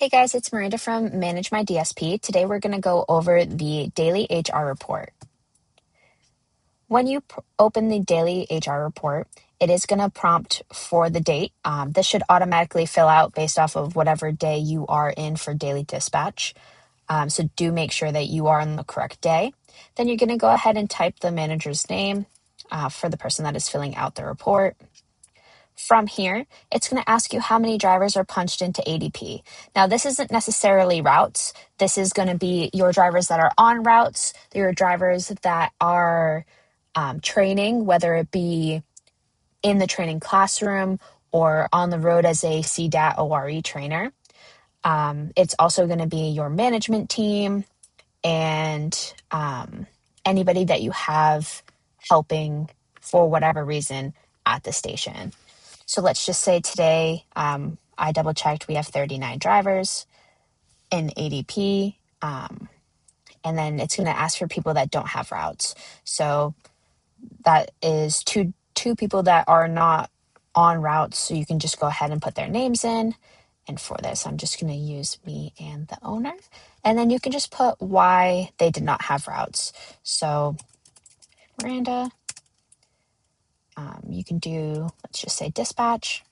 Hey guys, it's Miranda from Manage My DSP. Today we're going to go over the daily HR report. When you open the daily HR report, it is going to prompt for the date. This should automatically fill out based off of whatever day you are in for daily dispatch. So do make sure that you are on the correct day. Then you're going to go ahead and type the manager's name for the person that is filling out the report. From here, it's going to ask you how many drivers are punched into ADP. Now, this isn't necessarily routes. This is going to be your drivers that are on routes, your drivers that are training, whether it be in the training classroom or on the road as a CDAT ORE trainer. It's also going to be your management team and anybody that you have helping for whatever reason at the station. So let's just say today, I double checked, we have 39 drivers in ADP. And then it's going to ask for people that don't have routes. So that is two people that are not on routes. So you can just go ahead and put their names in. And for this, I'm just going to use me and the owner. And then you can just put why they did not have routes. So Miranda, you can do, let's just say dispatch.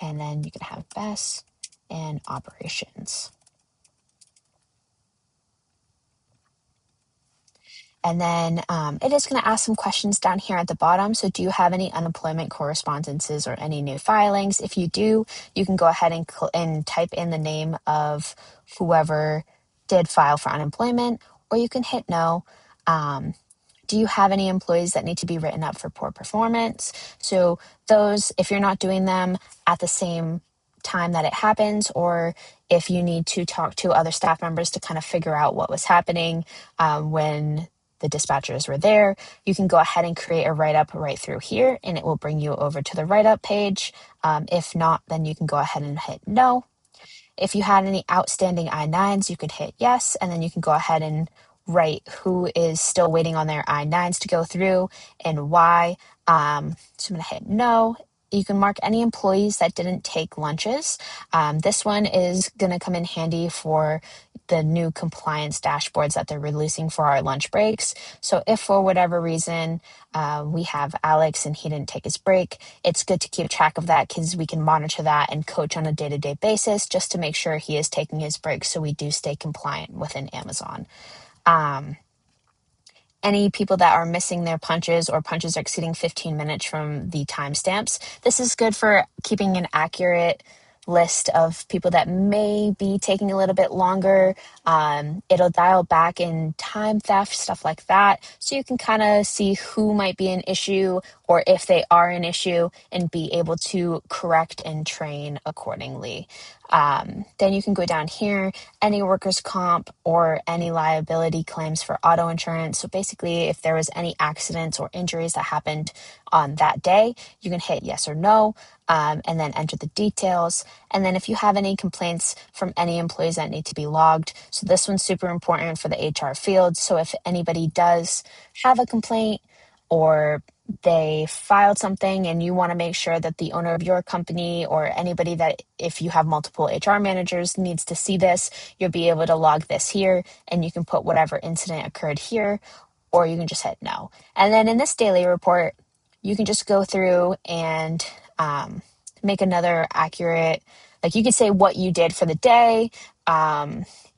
And then you can have Bess and operations. And then it is going to ask some questions down here at the bottom. So do you have any unemployment correspondences or any new filings? If you do, you can go ahead and type in the name of whoever did file for unemployment, or you can hit no. Do you have any employees that need to be written up for poor performance? So those, if you're not doing them at the same time that it happens, or if you need to talk to other staff members to kind of figure out what was happening when the dispatchers were there, you can go ahead and create a write-up right through here, and it will bring you over to the write-up page. If not, then you can go ahead and hit no. If you had any outstanding I-9s, you could hit yes, and then you can go ahead and write who is still waiting on their I-9s to go through and why. So I'm going to hit no. You can mark any employees that didn't take lunches. This one is going to come in handy for the new compliance dashboards that they're releasing for our lunch breaks. So if for whatever reason we have Alex and he didn't take his break, it's good to keep track of that because we can monitor that and coach on a day-to-day basis just to make sure he is taking his break so we do stay compliant within Amazon. Any people that are missing their punches or punches are exceeding 15 minutes from the timestamps. This is good for keeping an accurate list of people that may be taking a little bit longer. It'll dial back in time theft, stuff like that. So you can kind of see who might be an issue or if they are an issue and be able to correct and train accordingly. Then you can go down here, any workers' comp or any liability claims for auto insurance. So basically, if there was any accidents or injuries that happened on that day, you can hit yes or no, and then enter the details. And then if you have any complaints from any employees that need to be logged, so this one's super important for the HR field. So if anybody does have a complaint or they filed something and you want to make sure that the owner of your company or anybody that, if you have multiple HR managers, needs to see this, you'll be able to log this here and you can put whatever incident occurred here, or you can just hit no. And then in this daily report, you can just go through and make another accurate, like you could say what you did for the day,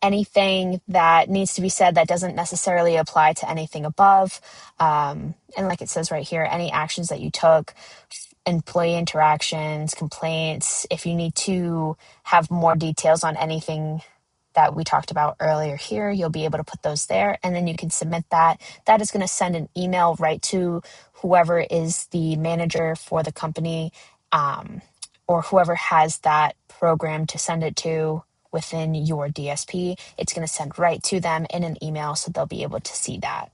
anything that needs to be said that doesn't necessarily apply to anything above. And like it says right here, any actions that you took, employee interactions, complaints, if you need to have more details on anything that we talked about earlier here, you'll be able to put those there and then you can submit that. That is going to send an email right to whoever is the manager for the company, or whoever has that program to send it to within your DSP. It's going to send right to them in an email so they'll be able to see that.